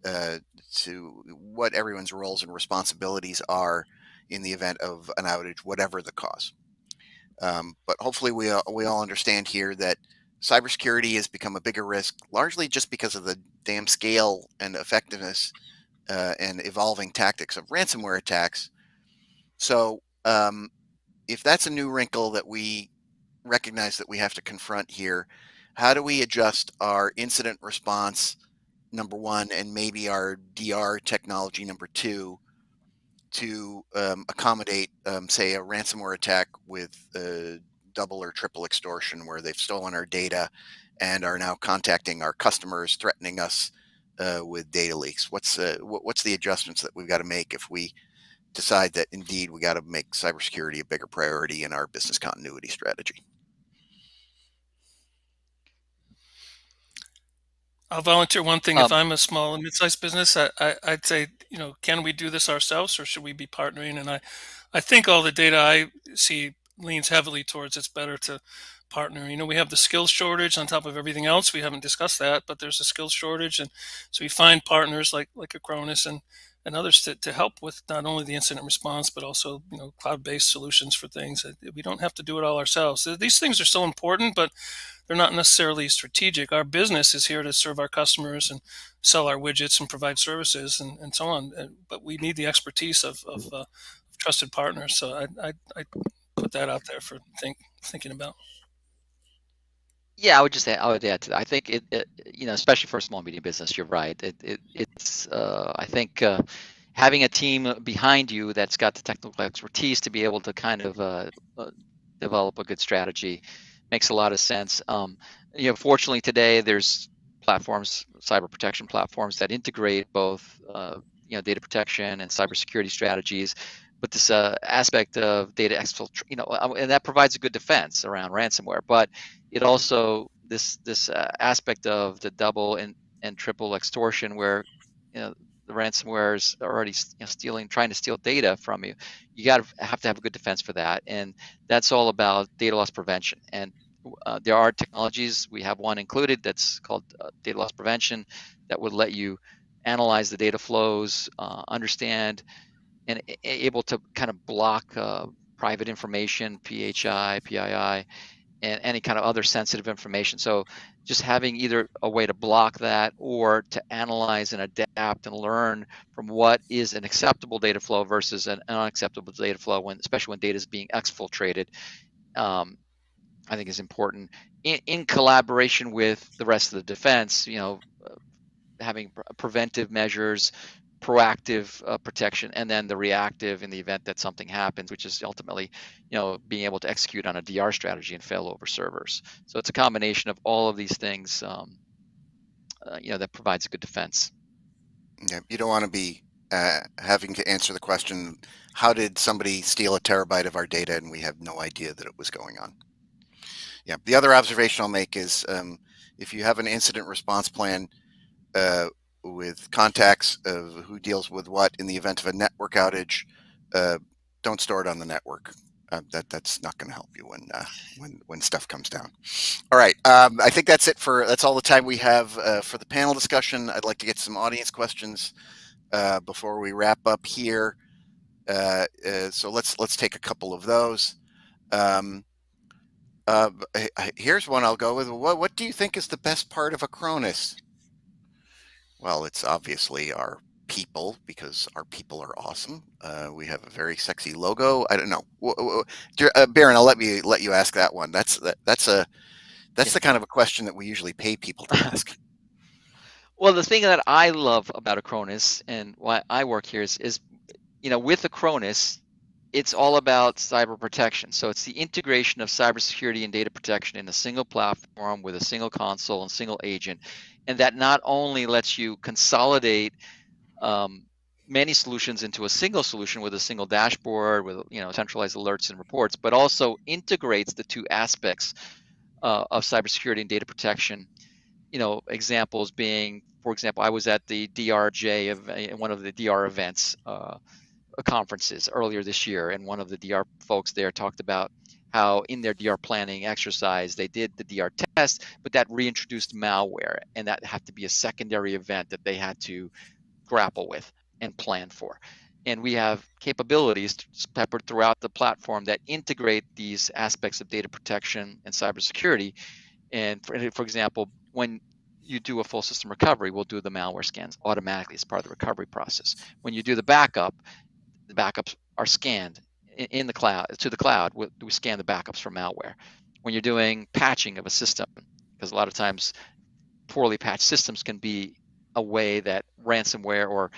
S2: to what everyone's roles and responsibilities are in the event of an outage, whatever the cause. But hopefully we all understand here that cybersecurity has become a bigger risk, largely just because of the damn scale and effectiveness and evolving tactics of ransomware attacks. So if that's a new wrinkle that we recognize that we have to confront here, how do we adjust our incident response, number one, and maybe our DR technology, number two, to accommodate, say, a ransomware attack with double or triple extortion, where they've stolen our data and are now contacting our customers, threatening us with data leaks? What's the adjustments that we've got to make if we decide that indeed we got to make cybersecurity a bigger priority in our business continuity strategy?
S3: I'll volunteer one thing. If I'm a small and mid-sized business, I'd say, can we do this ourselves, or should we be partnering? And I think all the data I see leans heavily towards it's better to partner. We have the skills shortage on top of everything else. We haven't discussed that, but there's a skills shortage. And so we find partners like Acronis and others to help with not only the incident response, but also, cloud-based solutions for things. We don't have to do it all ourselves. These things are so important, but they're not necessarily strategic. Our business is here to serve our customers and sell our widgets and provide services and so on. But we need the expertise of trusted partners. So I put that out there for thinking about.
S5: Yeah, I would add to that. I think especially for a small medium business, you're right. It's I think having a team behind you that's got the technical expertise to be able to kind of develop a good strategy makes a lot of sense. Fortunately today there's platforms, cyber protection platforms that integrate both data protection and cybersecurity strategies. But this aspect of data exfiltration, and that provides a good defense around ransomware. But it also this aspect of the double and triple extortion, where the ransomware is already trying to steal data from you. You have to have a good defense for that, and that's all about data loss prevention. And there are technologies. We have one included that's called data loss prevention that would let you analyze the data flows, understand and able to kind of block private information, PHI, PII, and any kind of other sensitive information. So just having either a way to block that or to analyze and adapt and learn from what is an acceptable data flow versus an unacceptable data flow, especially when data is being exfiltrated, I think is important in collaboration with the rest of the defense. Having preventive measures, proactive protection, and then the reactive in the event that something happens, which is ultimately, being able to execute on a DR strategy and failover servers. So it's a combination of all of these things, that provides a good defense.
S2: Yeah, you don't want to be having to answer the question, how did somebody steal a terabyte of our data and we have no idea that it was going on? Yeah, the other observation I'll make is if you have an incident response plan with contacts of who deals with what in the event of a network outage, don't store it on the network. That's not going to help you when stuff comes down. All right, I think that's all the time we have for the panel discussion. I'd like to get some audience questions before we wrap up here. So let's take a couple of those. Here's one I'll go with. What do you think is the best part of Acronis? Well, it's obviously our people, because our people are awesome. We have a very sexy logo. I don't know, Baron. I'll let you ask that one. That's the kind of a question that we usually pay people to ask.
S5: Well, the thing that I love about Acronis and why I work here is with Acronis, it's all about cyber protection. So it's the integration of cybersecurity and data protection in a single platform with a single console and single agent. And that not only lets you consolidate many solutions into a single solution with a single dashboard with centralized alerts and reports, but also integrates the two aspects of cybersecurity and data protection. Examples being, for example, I was at the DRJ one of the DR events conferences earlier this year, and one of the DR folks there talked about how in their DR planning exercise they did the DR test, but that reintroduced malware, and that had to be a secondary event that they had to grapple with and plan for. And we have capabilities peppered throughout the platform that integrate these aspects of data protection and cybersecurity. And for example, when you do a full system recovery, we'll do the malware scans automatically as part of the recovery process. When you do the backups are scanned in the cloud to the cloud. We scan the backups for malware. When you're doing patching of a system, because a lot of times poorly patched systems can be a way that ransomware or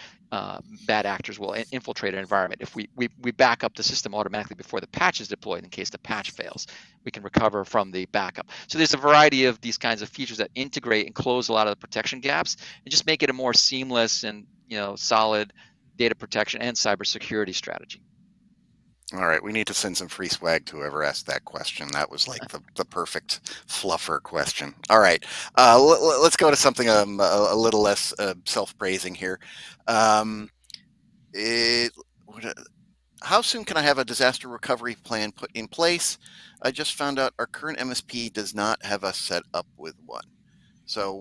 S5: bad actors will infiltrate an environment. If we back up the system automatically before the patch is deployed, in case the patch fails, we can recover from the backup. So there's a variety of these kinds of features that integrate and close a lot of the protection gaps and just make it a more seamless and solid data protection and cybersecurity strategy.
S2: All right, we need to send some free swag to whoever asked that question. That was like the perfect fluffer question. All right, let's go to something a little less self-praising here. How soon can I have a disaster recovery plan put in place? I just found out our current MSP does not have us set up with one. So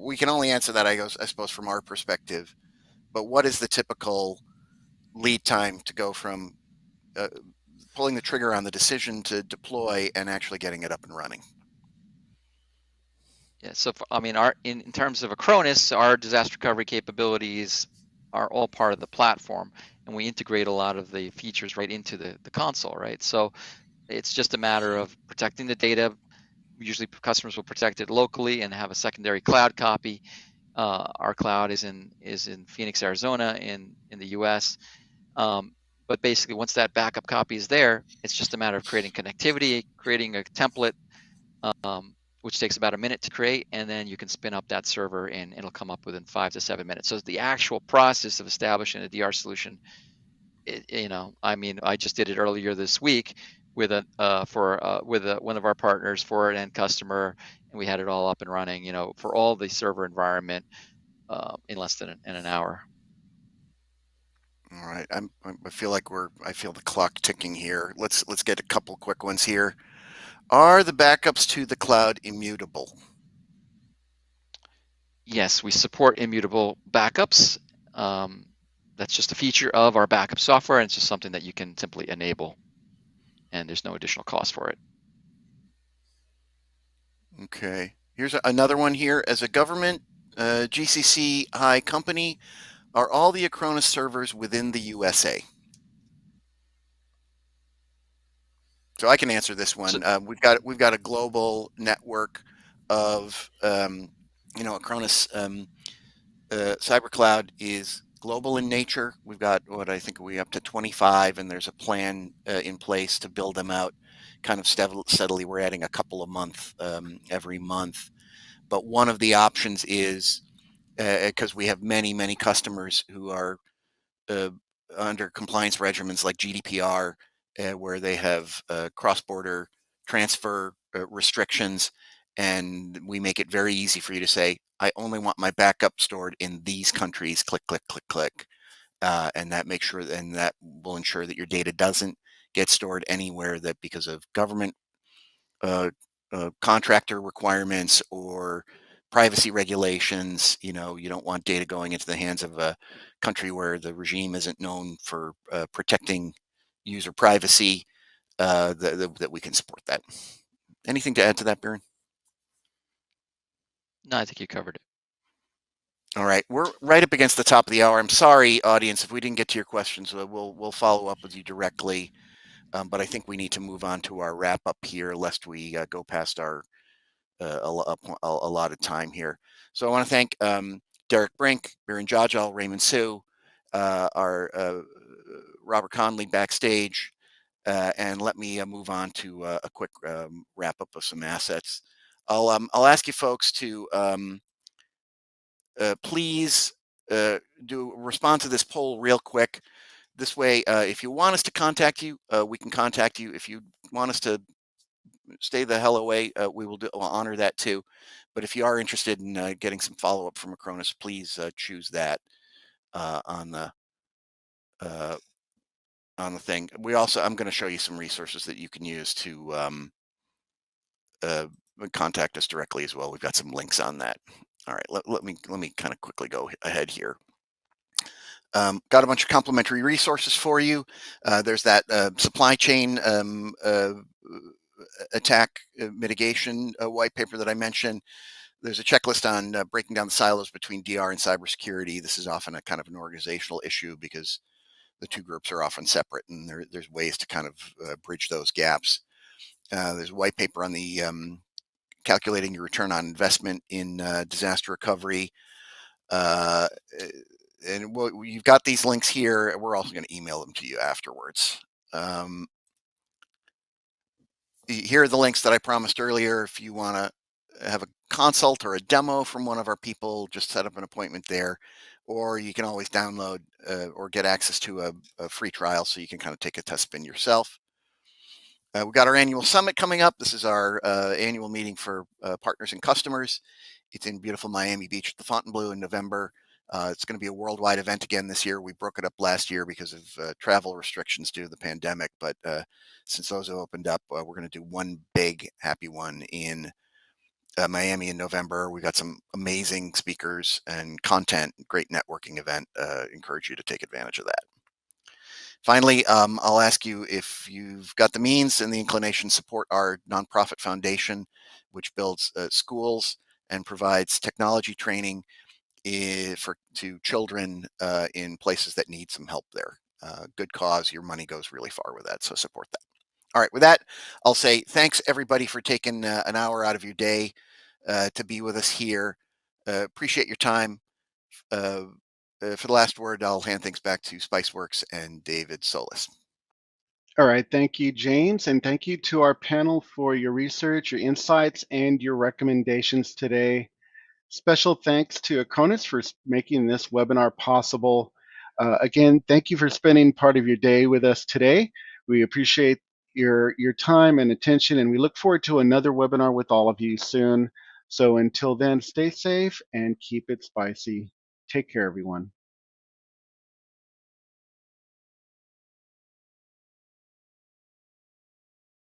S2: we can only answer that, I suppose, from our perspective. But what is the typical lead time to go from pulling the trigger on the decision to deploy and actually getting it up and running?
S5: Yeah, so in terms of Acronis, our disaster recovery capabilities are all part of the platform, and we integrate a lot of the features right into the console, right? So it's just a matter of protecting the data, usually customers will protect it locally and have a secondary cloud copy. Our cloud is in Phoenix, Arizona, in the U.S. But basically, once that backup copy is there, it's just a matter of creating connectivity, creating a template, which takes about a minute to create, and then you can spin up that server and it'll come up within 5 to 7 minutes. So the actual process of establishing a DR solution, I mean, I just did it earlier this week with one of our partners for an end customer, and we had it all up and running, for all the server environment in less than an hour.
S2: All right, I feel like I feel the clock ticking here. Let's get a couple quick ones here. Are the backups to the cloud immutable?
S5: Yes, we support immutable backups. That's just a feature of our backup software, and it's just something that you can simply enable, and there's no additional cost for it.
S2: Okay, here's another one here. As a government GCC high company, are all the Acronis servers within the USA? So I can answer this one. We've got a global network of Acronis Cyber Cloud is global in nature. We've got we up to 25, and there's a plan in place to build them out kind of steadily. We're adding a couple a month every month. But one of the options is because we have many customers who are under compliance regimens like GDPR, where they have cross-border transfer restrictions, and we make it very easy for you to say, I only want my backup stored in these countries, click, click, click, click. And that makes sure, and that will ensure that your data doesn't get stored anywhere that because of government contractor requirements or privacy regulations, you don't want data going into the hands of a country where the regime isn't known for protecting user privacy, that we can support that. Anything to add to that, Baron?
S5: No, I think you covered it.
S2: All right, we're right up against the top of the hour. I'm sorry, audience, if we didn't get to your questions. We'll follow up with you directly, but I think we need to move on to our wrap up here, lest we go past our allotted time here. So I want to thank Derek Brink, Baron Jajal, Raymond Sue, our Robert Conley backstage, and let me move on to a quick wrap up of some assets. I'll ask you folks to please respond to this poll real quick. This way, if you want us to contact you, we can contact you. If you want us to stay the hell away, we'll honor that too. But if you are interested in getting some follow-up from Acronis, please choose that on the thing. I'm going to show you some resources that you can use to contact us directly as well. We've got some links on that. All right, let me kind of quickly go ahead here. Got a bunch of complimentary resources for you. There's that supply chain attack mitigation white paper that I mentioned. There's a checklist on breaking down the silos between DR and cybersecurity. This is often a kind of an organizational issue because the two groups are often separate, and there's ways to kind of bridge those gaps. There's a white paper on the calculating your return on investment in disaster recovery. And you've got these links here. We're also going to email them to you afterwards. Here are the links that I promised earlier. If you want to have a consult or a demo from one of our people, just set up an appointment there. Or you can always download or get access to a free trial so you can kind of take a test spin yourself. We've got our annual summit coming up. This is our annual meeting for partners and customers. It's in beautiful Miami Beach at the Fontainebleau in November. It's going to be a worldwide event again this year. We broke it up last year because of travel restrictions due to the pandemic, but since those have opened up, we're going to do one big happy one in Miami in November. We've got some amazing speakers and content, great networking event. Encourage you to take advantage of that. Finally, I'll ask you if you've got the means and the inclination, support our nonprofit foundation, which builds schools and provides technology training to children in places that need some help there. Good cause. Your money goes really far with that, so support that. All right, with that, I'll say thanks everybody for taking an hour out of your day to be with us here. Appreciate your time. For the last word, I'll hand things back to Spiceworks and David Solis.
S1: All right, thank you, James, and thank you to our panel for your research, your insights, and your recommendations today. Special thanks to Acronis for making this webinar possible. Again, thank you for spending part of your day with us today. We appreciate your time and attention, and we look forward to another webinar with all of you soon. So until then, stay safe and keep it spicy. Take care, everyone.